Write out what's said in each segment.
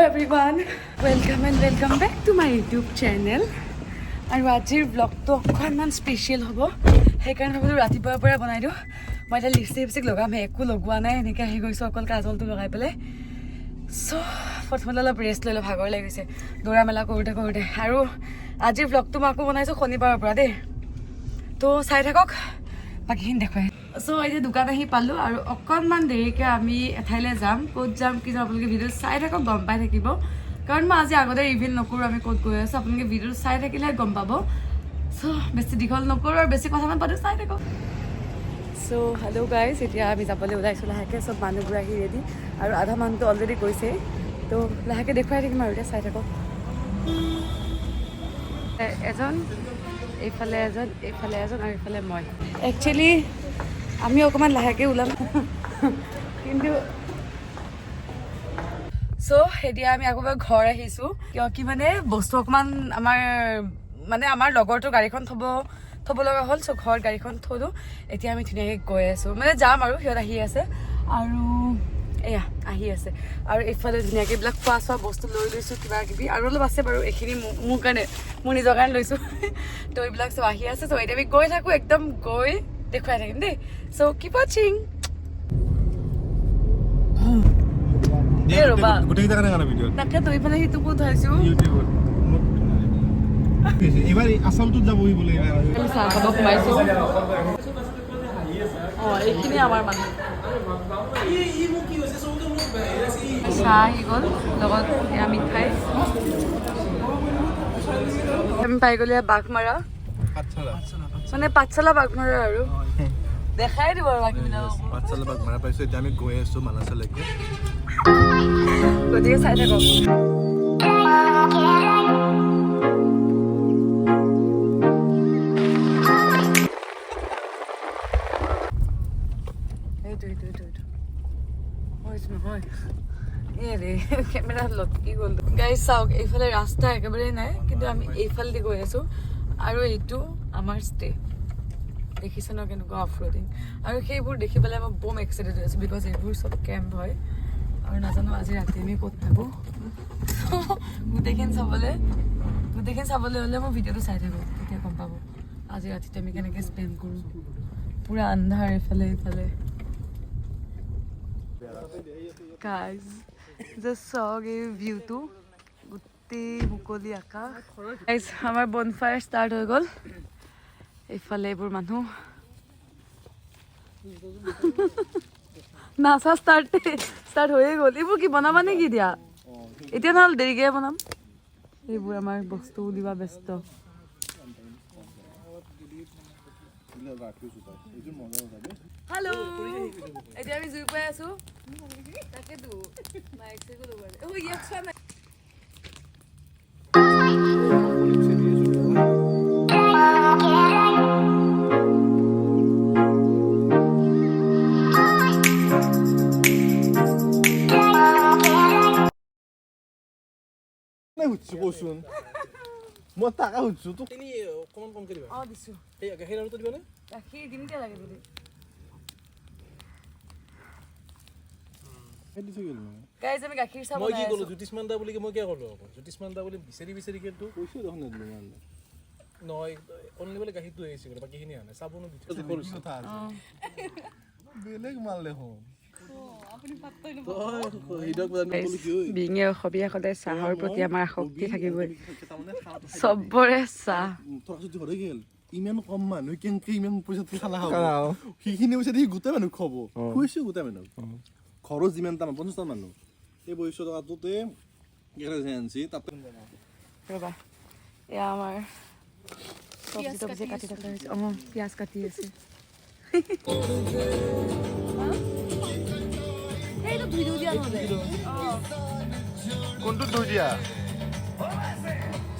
everyone, welcome back to my YouTube channel. আৰু আজিৰ ব্লগটো অকণমান স্পেচিয়েল হ'ব সেইকাৰণে ভাবিলোঁ ৰাতিপুৱাৰ পৰা বনাই দিওঁ মই এতিয়া লিপষ্টিক লগামহে একো লগোৱা নাই এনেকৈ আহি গৈছোঁ অকল কাজলটো লগাই পেলাই চ' প্ৰথমতে অলপ ৰেষ্ট লৈ লওঁ ভাগৰ লাগিছে দৌৰা মেলা কৰোঁতে আৰু আজিৰ ব্লগটো মই আকৌ বনাইছোঁ শনিবাৰৰ পৰা দেই তো চাই থাকক বাকীখিনি দেখুৱাই চ' এতিয়া দোকান আহি পালোঁ আৰু অকণমান দেৰিকৈ আমি এঠাইলৈ যাম ক'ত যাম কি যাম আপোনালোকে ভিডিঅ' চাই থাকক গম পাই থাকিব কাৰণ মই আজি আগতে ৰিভিল নকৰোঁ আমি ক'ত গৈ আছোঁ আপোনালোকে ভিডিঅ'টো চাই থাকিলেহে গম পাব চ' বেছি দীঘল নকৰোঁ আৰু বেছি কথা নাপাতোঁ চাই থাকক চ' হেল্ল' গাইজ এতিয়া আমি যাবলৈ ওলাইছোঁ লাহেকৈ চব মানুহবোৰ আহি ৰেডি আৰু আধা মানুহটো অলৰেডি গৈছে তো লাহেকৈ দেখুৱাই থাকিম আৰু এতিয়া চাই থাকক এজন এইফালে এজন আৰু এইফালে মই একচুৱেলি আমি অকণমান লাহেকৈ ওলাম কিন্তু চ' এতিয়া আমি আকৌ ঘৰ আহিছোঁ কিয় কি মানে বস্তু অকণমান আমাৰ লগৰটো গাড়ীখন থ'ব লগা হ'ল চ' ঘৰত গাড়ীখন থ'লোঁ এতিয়া আমি ধুনীয়াকৈ গৈ আছোঁ মানে যাম আৰু সিহঁত আহি আছে আৰু এয়া আহি আছে আৰু এইফালে ধুনীয়াকৈ এইবিলাক খোৱা বস্তু লৈ লৈছোঁ কিবা কিবি আৰু অলপ আছে বাৰু এইখিনি মোৰ কাৰণে মোৰ নিজৰ কাৰণে লৈছোঁ তো এইবিলাক চব আহি আছে চ' এতিয়া আমি গৈ থাকোঁ একদম গৈ দেখুৱাই থাকিম দেই চ' কিপ ৱাচিং তাকে তই পেলাই সিটো ক'ত ধৰিছোঁ এইবাৰ আসামটোত যাব বোলে চাহ খাব সোমাইছোঁ অঁ এইখিনি আমাৰ মানুহ চাহ আহি গ'ল লগত এয়া মিঠাই আমি পাই গ'লো বাঘমাৰা মানে পাঠশালা বাঘমাৰা আৰু দেখাই দিব আৰু পাঠশালা বাঘমাৰা পাইছোঁ এতিয়া আমি গৈ আছোঁ মানাছলৈকে গতিকে চাই থাকক কেমেৰা লটকি গ'ল গাইজ চাওক এইফালে ৰাস্তা একেবাৰে নাই কিন্তু আমি এইফালেদি গৈ আছোঁ আৰু এইটো আমাৰ ষ্টে দেখিছে ন কেনেকুৱা অফ ৰোডিং আৰু সেইবোৰ দেখি পেলাই মই বম এক্সাইটেড হৈ আছোঁ বিকজ এইবোৰ চব কেম্প হয় আৰু নাজানো আজি ৰাতি আমি ক'ত থাকোঁ গোটেইখিনি চাবলৈ হ'লে মই ভিডিঅ'টো চাই থাকোঁ তেতিয়া গম পাব আজি ৰাতিটো আমি কেনেকৈ স্পেণ্ড কৰোঁ পূৰা আন্ধাৰ এইফালে গাইজ জাষ্ট চাওক এই ভিউটো গোটেই মুকলি আকাশ গাইজ আমাৰ বনফায়াৰ ষ্টাৰ্ট হৈ গ'ল এইফালে এইবোৰ মানুহ নাচা ষ্টাৰ্ট হৈয়ে গ'ল এইবোৰ কি বনাবা নেকি দিয়া এতিয়া নহ'লে দেৰিকৈ বনাম এইবোৰ আমাৰ বস্তু উলিওৱা ব্যস্ত হেল্ল' এতিয়া আমি জুই পাই আছোঁ তাকেতো সুধিছোন মই টাকা সুধিছো তোক অকণমান কমকৈ দিবা অঁ দিছোঁ এই গাখীৰ আৰুটো দিবানে গাখীৰ দিমকৈ লাগে বুলি গাইজ আমি গাখীৰ চাহ মই কি ক'লো জ্যোতিষমান দা বুলি মই কিয় ক'লো আকৌ জ্যোতিষমান দা বুলি বিচাৰি কিন্তু কৈছোঁ দেখোন নহয় অনলি বোলে গাখীৰটো আহিছে বোলে বাকীখিনি আনে চাবোনো বেলেগ মাল দেখোন বিঙে অসমীয়া সদায় চাহৰ প্ৰতি আমাৰ আসক্তি থাকিবই চবৰে চাহ ইমান কম মানুহ কেনেকে ইমান পইচা খালা হ'ব সেইখিনি পইচা দি গোটেই মানুহ খাব খুৱাইছোঁ গোটেই মানুহ ঘৰত যিমানটা 50টা মানুহ এই 200 টকাটোতে আনছি তাতে ৰ'বা এয়া আমাৰ চব্জি কাটি থকা হৈছে অঁ পিঁয়াজ কাটি আছে কোনটো ধুই দিয়া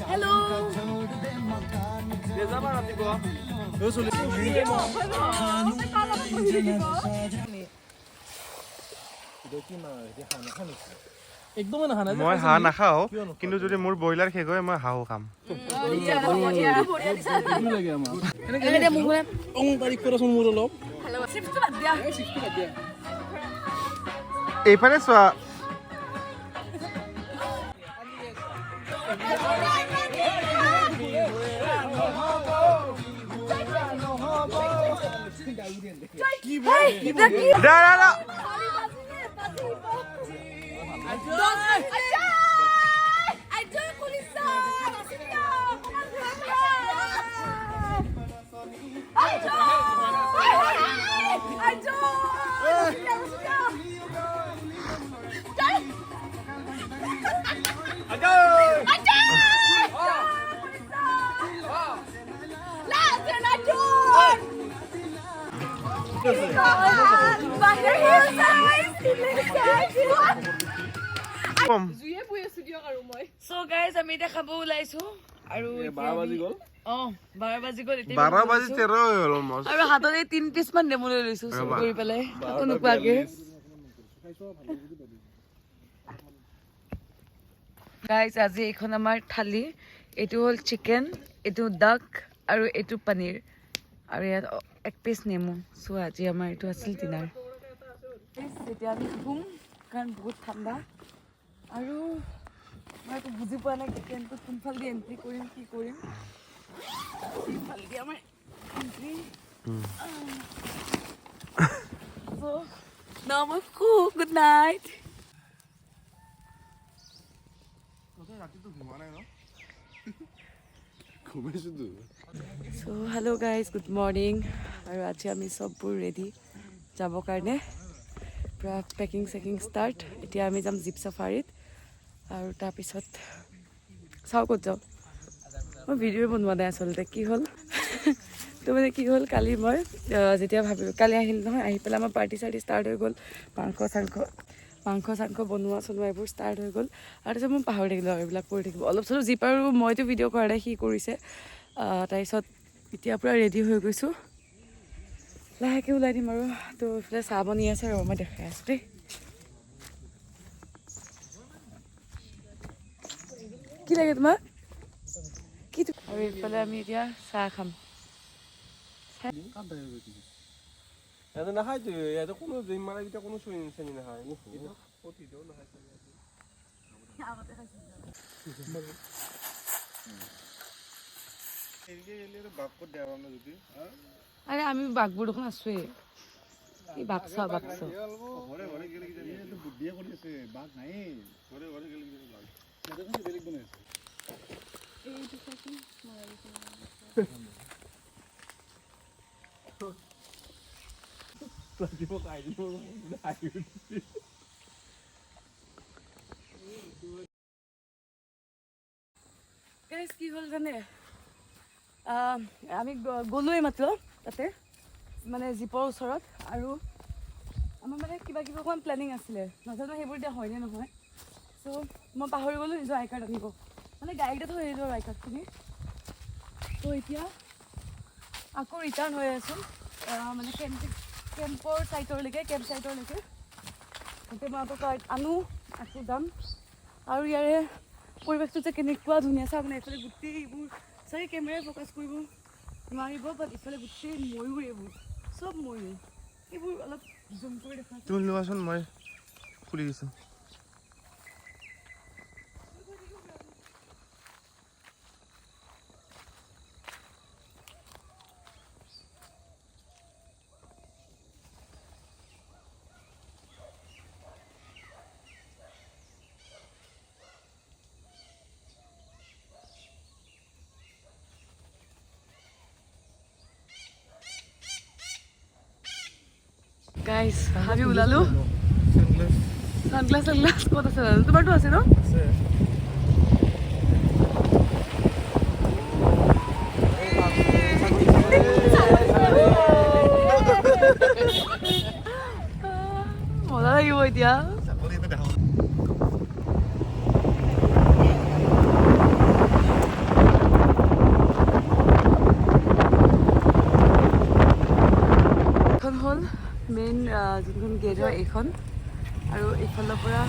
হেল্ল' মই হাঁহ নাখাওঁ কিন্তু যদি মোৰ ব্ৰইলাৰ শেষ হয় মই হাঁহো খাম এইফালে চোৱা So guys, আমি এটা খাব ওলাইছো আৰু 12 বাজি গ'ল। 12 বাজি গ'ল এতিয়া 12 বাজি 13 হ'ল অলমোষ্ট। আৰু হাততে 3 পিচ মান নেমু লৈ লৈছো চব কৰি পেলাই হাতত নোকোৱাকে। গাইজ আজি এইখন আমাৰ থালি, এইটো হ'ল চিকেন, এইটো ডাক আৰু এইটো পনীৰ আৰু ইয়াত 1 পিচ নেমু। চ' আজি আমাৰ এইটো আছিল ডিনাৰ। এতিয়া আমি শুম কাৰণ বহুত ঠাণ্ডা আৰু মই একো বুজি পোৱা নাই ট্ৰেইনটো কোনফালেদি এণ্ট্ৰি কৰিম কি কৰিম। এইফালেদি আমাৰ এণ্ট্ৰি। চ' now মই শু। Good night. So hello guys, good morning. আৰু আজি আমি সববোৰ ৰেডি যাবৰ কাৰণে পুৰা পেকিং চেকিং ষ্টাৰ্ট। এতিয়া আমি যাম জীপ চাফাৰীত আৰু তাৰপিছত চাওঁ ক'ত যাওঁ। মই ভিডিঅ' বনোৱা নাই আচলতে, কি হ'ল তো মানে কি হ'ল কালি মই যেতিয়া ভাবিলোঁ কালি আহিল নহয়, আহি পেলাই আমাৰ পাৰ্টি চাৰ্টি ষ্টাৰ্ট হৈ গ'ল, মাংস চাংস বনোৱা চনোৱা এইবোৰ ষ্টাৰ্ট হৈ গ'ল। আৰু তাৰপিছত মই পাহৰি থাকিলোঁ আৰু এইবিলাক কৰি থাকিব অলপ চলপ জীপ। আৰু মইতো ভিডিঅ' কৰা নাই, সি কৰিছে। তাৰপিছত এতিয়া পূৰা ৰেডি হৈ গৈছোঁ, লাহেকৈ ওলাই দিম আৰু। তো এইফালে চাহ বনি আছে আৰু মই দেখাই আছোঁ দেই। কি লাগে তোমাক? কি? আৰু এইফালে আমি এতিয়া চাহ খাম। ইয়াতে নাখায়তো, ইয়াতে কোনো জিমাৰকেইটা কোনো চেনি নাখায়। আৰে আমি বাঘবোৰ দেখোন আছোৱেই। এই বাঘ চাওঁ কি হ'ল জানে, আমি গ'লোৱে মাত্ৰ তাতে মানে জীপৰ ওচৰত। আৰু আমাৰ মানে কিবা কিবি অকণমান প্লেনিং আছিলে, নাজানো সেইবোৰ এতিয়া হয়নে নহয়। চ' মই পাহৰি গ'লোঁ নিজৰ আই কাৰ্ড আনিব, মানে গাড়ীতে থৈ আহিলোঁ আৰু আই কাৰ্ডখিনি। ত' এতিয়া আকৌ ৰিটাৰ্ণ হৈ আছোঁ মানে কেম্পৰ চাইটৰলৈকে, কেম্প চাইটৰলৈকে। তাতে মই আকৌ কাৰ্ড আনো, আকৌ যাম। আৰু ইয়াৰে পৰিৱেশটো যে কেনেকুৱা ধুনীয়া চাওক মানে, এইফালে গোটেই এইবোৰ চাগে কেমেৰাই ফ'কাছ কৰিব নোৱাৰিব, বাট ইফালে গোটেই ময়ূৰ, এইবোৰ চব ময়ূৰ। এইবোৰ অলপ জুম কৰি দেখা। তুমি লোৱাচোন, মই খুলি দিছোঁ। গাইজ আমি ওলালো। ছানগ্লাছ ক'ত আছে? তোমাৰতো আছে ন? মজা লাগিব এতিয়া। এখন হ'ল মেইন যোনখন গেট হয় এইখন, আৰু এইফালৰ পৰা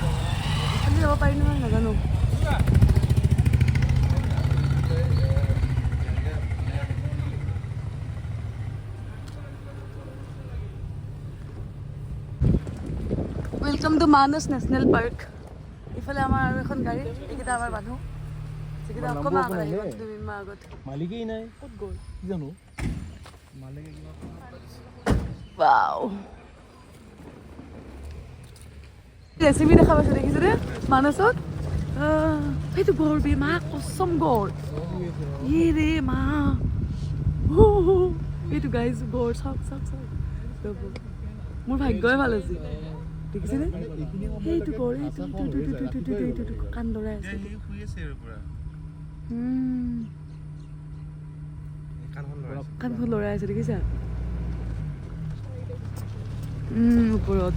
এইফালে যাব পাৰি নহয় নাজানো। Welcome to Manas national park. ইফালে আমাৰ আৰু এখন গাড়ী, এইকেইটা আমাৰ মানুহ, যিকেইটা অকণমান আগত আহিব 2 মিনিটমান আগত। মালিকেই নাই, ক'ত গ'ল জানো। Wow. ৰেচিপি দেখা পাইছে দেখিছেনে মানসত সেইটো গড় বে মা কসম গড় ইয়ে ৰে মা এইটো গাইজ গড় চাওক চাওক চাওক মোৰ ভাগ্যই ভাল আছে দেখিছেনে সেইটো গড় এইটো কাণ লৰাই আছে কাণখন লৰাই আছে দেখিছা ওপৰত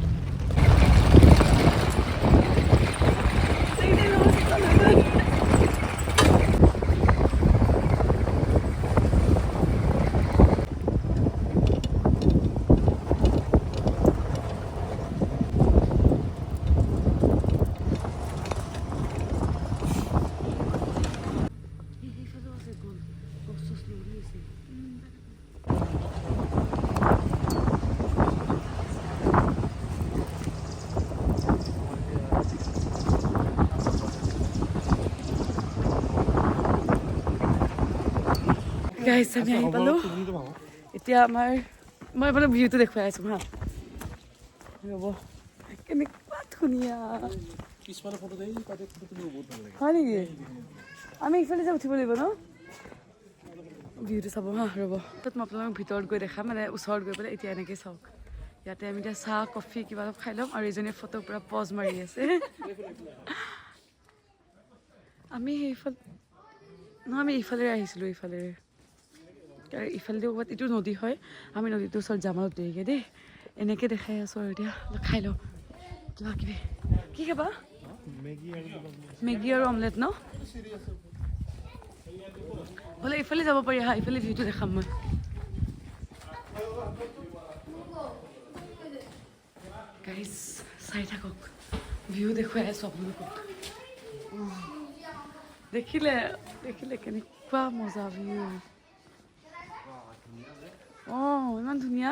গাইছ আমি আহি পালো এতিয়া আমাৰ মই মানে ভিউটো দেখুৱাই আছো হা ৰ'ব কেনেকুৱা ধুনীয়া হয় নেকি আমি ইফালে যে উঠিব লাগিব ন ভিউটো চাব হা ৰ'ব তাত মই আপোনালোকক ভিতৰত গৈ দেখাম মানে ওচৰত গৈ পেলাই এতিয়া এনেকৈ চাওক ইয়াতে আমি এতিয়া চাহ কফি কিবা অলপ খাই ল'ম আৰু এজনীয়ে ফটো পূৰা পজ মাৰি আছে আমি সেইফালে নহয় আমি ইফালে আহিছিলোঁ ইফালেৰে ইফালেদি ক'ৰবাত এইটো নদী হয় আমি নদীটোৰ ওচৰত যাম অলপ দেৰিকৈ দেই এনেকৈ দেখাই আছোঁ আৰু এতিয়া খাই লওঁ কিবা কিবি কি খাবা মেগী আৰু অমলেট ন হ'লে ইফালে যাব পাৰি হা ইফালে ভিউটো দেখাম মই গাইজ চাই থাকক ভিউ দেখুৱাই আছোঁ আপোনালোকক দেখিলে দেখিলে কেনেকুৱা মজা ভিউ অঁ ইমান ধুনীয়া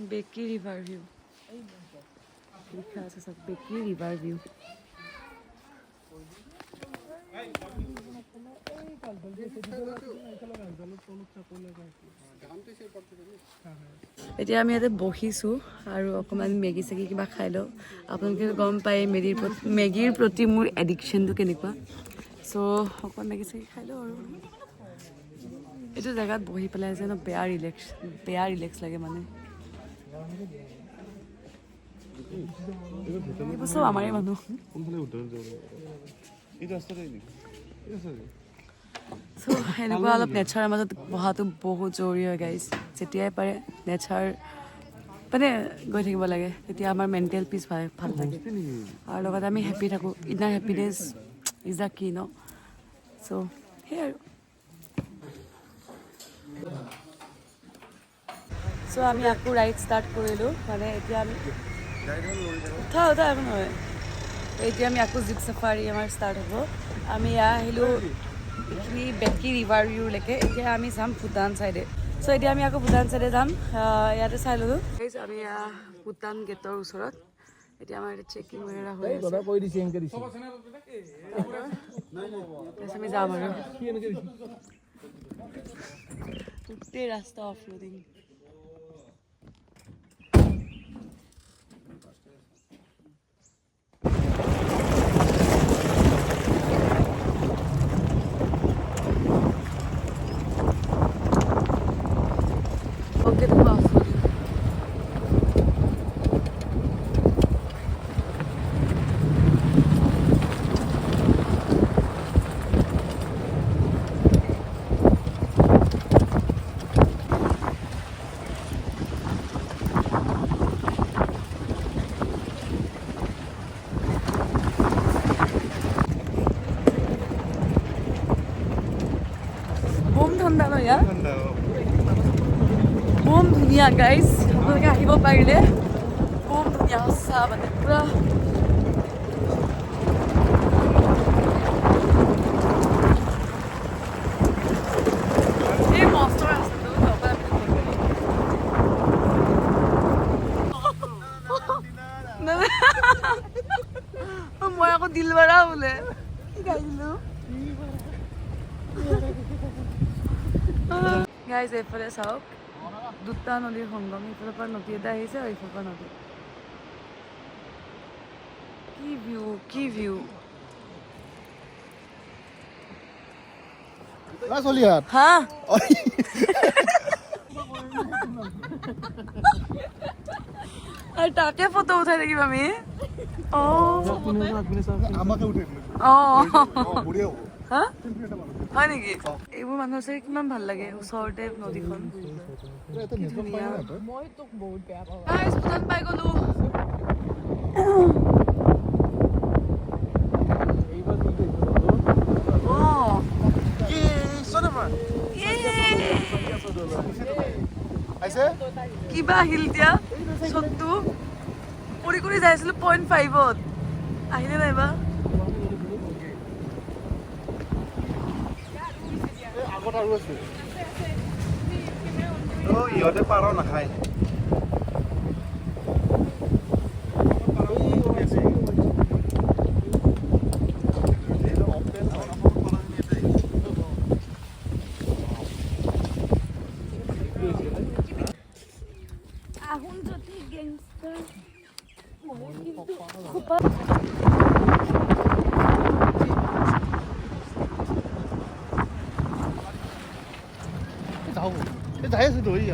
বেকি ৰিভাৰ ভিউ লিখা আছে চব বেকি ৰিভাৰ ভিউ এতিয়া আমি ইয়াতে বহিছোঁ আৰু অকণমান মেগী চেগি কিবা খাই লওঁ আপোনালোকে গম পায় মেগীৰ প্ৰতি মোৰ এডিকশ্যনটো কেনেকুৱা চ' অকণ মেগী চেগি খাই লওঁ আৰু এইটো জেগাত বহি পেলাই যেন বেয়া ৰিলেক্স লাগে মানে এইবোৰ চব আমাৰে মানুহ চ' এনেকুৱা অলপ নেচাৰৰ মাজত বহাটো বহুত জৰুৰী হয় গাইজ যেতিয়াই পাৰে নেচাৰ মানে গৈ থাকিব লাগে তেতিয়া আমাৰ মেণ্টেল পিচ ভাল লাগে আৰু লগতে আমি হেপ্পী থাকোঁ ইনাৰ হেপ্পিনেছ ইজ দ্য কি ন চ' সেই আৰু চ' আমি আকৌ ৰাইড ষ্টাৰ্ট কৰিলোঁ মানে এতিয়া আমি উঠা একো নহয় এতিয়া আমি আকৌ জীপ চাফাৰী আমাৰ ষ্টাৰ্ট হ'ব আমি আহিলোঁ এইখিনি বেকি ৰিভাৰ ভিউলৈকে এতিয়া আমি যাম ভূটান ছাইডে চ' এতিয়া আমি আকৌ ভূটান ছাইডে যাম ইয়াতে চাই ল'লোঁ আমি ভূটান গেটৰ ওচৰত এতিয়া আমাৰ এতিয়া চেকিং বেগেৰা হৈ আছে আমি যাম আৰু গোটেই ৰাস্তা অফ ৰোডিং বম ধুনীয়া গাইজ আপোনালোকে আহিব পাৰিলে বম ধুনীয়া সঁচা মানে পুৰা এই মস্ত ৰাস্তাটো মই আকৌ দিলবাৰা বোলে কি গাইছিলোঁ গাইজ এইফালে চাওক দুটা নদীৰ সংগম এইফালৰ পৰা নদী এটা আহিছে আৰু এইফালৰ পৰা নদী কি ভিউ হা আৰু তাকে ফটো উঠাই থাকিম আমি হা হয় নেকি এইবোৰ মানুহ চাই কিমান ভাল লাগে ওচৰতে নদীখন ভূটান পাই গলো কিবা আহিল এতিয়া চটটো কৰি কৰি যাই আছিলো 0.5ত আহিলে নাইবা ইহঁতে পাৰ নাখায় আহুন যদি গেংস্টাৰ যাই আছো ধৰি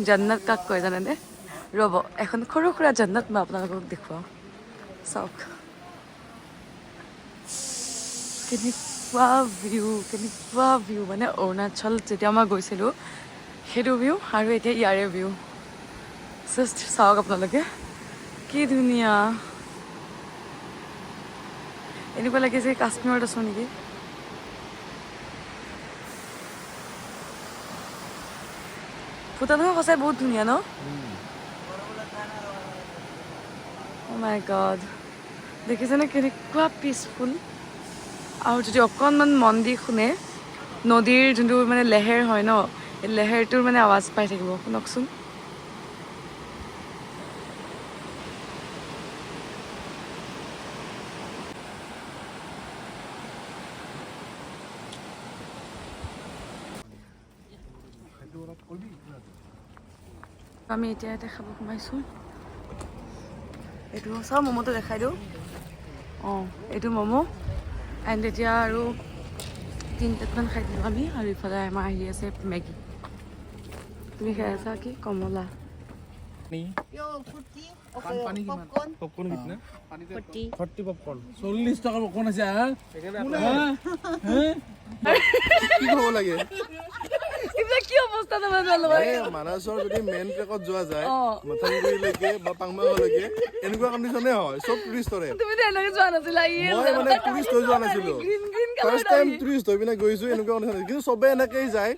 জান্নাত কাক কয় জানেনে ৰ'ব এখন সৰু সুৰা জান্নাত মই আপোনালোকক দেখুৱাওঁ চাওক কেনেকুৱা ভিউ মানে অৰুণাচল যেতিয়া মই গৈছিলোঁ সেইটো ভিউ আৰু এতিয়া ইয়াৰে ভিউ জাষ্ট চাওক আপোনালোকে কি ধুনীয়া এনেকুৱা লাগে যে কাশ্মীৰত আছোঁ নেকি ভূটানখন সঁচাই বহুত ধুনীয়া ন Oh my God দেখিছেনে কেনেকুৱা পিচফুল আৰু যদি অকণমান মন দি শুনে নদীৰ যোনটো মানে লেহেৰ হয় ন এই লেহেৰটোৰ মানে আৱাজ পাই থাকিব শুনকচোন আমি এতিয়া ইয়াতে খাব সোমাইছোঁ এইটো চাওঁ ম'ম'টো দেখাই দিওঁ অঁ এইটো ম'ম' এণ্ড এতিয়া আৰু 3টামান খাই দিলোঁ আমি আৰু ইফালে আমাৰ আহি আছে মেগী তুমি খাই আছা কি কমলা পপকৰ্ণ কিতনা 40 পপকৰ্ণ 40 টাকা পপকৰ্ণ আছে কি হ'ব লাগে কি অৱস্থা মানাছৰ যদি মেইন ট্ৰেকত যোৱা যায় মথানগুৰিলৈকে বা পাংমাঙলৈকে এনেকুৱা কণ্ডিশ্যনে হয় চব টুৰিষ্টৰে তুমি এনেকৈ যোৱা নাছিলা মই মানে টুৰিষ্ট হৈ যোৱা নাছিলো ফাৰ্ষ্ট টাইম টুৰিষ্ট হৈ পিনে গৈছো এনেকুৱা কণ্ডিশ্যন কিন্তু চবে এনেকেই যায়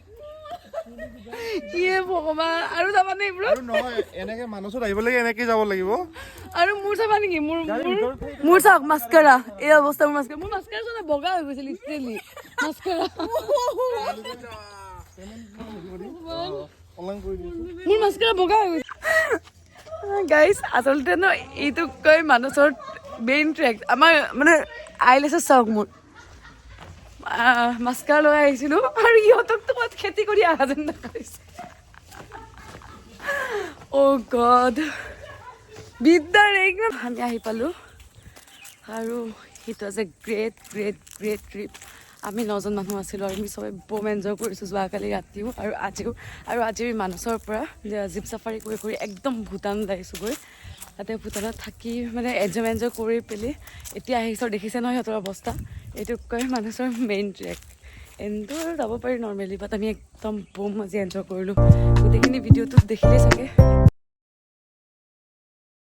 ভগৱান আৰু যাবানে এইবোৰ আৰু নহয় এনেকে মানাছত আহিব লাগে এনেকেই যাব লাগিব আৰু মোৰ চাবা নেকি মোৰ চাওক মাস্কাৰা এই অৱস্থা মোৰ মাস্কাৰা চোৱা বগা হৈ গৈছে লিটাৰেলি মাস্কাৰা মোৰ মাস্কাৰা বগা হৈ গৈছে গাইজ আচলতে ন এইটোক কয় মানসৰ মেইন ট্ৰেক আমাৰ মানে আইলেছত চাওক মোৰ মাস্কাৰা লৈ আহিছিলোঁ আৰু ইহঁতকতো ক'ত খেতি কৰি অহা যেন দেখাইছে অ' গড বিদ্যাৰ একদম আমি আহি পালোঁ আৰু it was a great trip আমি 9জন মানুহ আছিলোঁ আৰু আমি চবে বম এনজয় কৰিছোঁ যোৱাকালি ৰাতিও আৰু আজিও মানসৰ পৰা জীপ চাফাৰী কৰি একদম ভূটান আহিছোঁ গৈ তাতে ভূটানত থাকি মানে এনজয় কৰি পেলি এতিয়া আহিছোঁ দেখিছে নহয় সিহঁতৰ অৱস্থা এইটোক কয় মানসৰ মেইন ট্ৰেক এনজয় যাব পাৰি নৰ্মেলি বাট আমি একদম বম আজি এনজয় কৰিলোঁ গোটেইখিনি ভিডিঅ'টোত দেখিলেই চাগে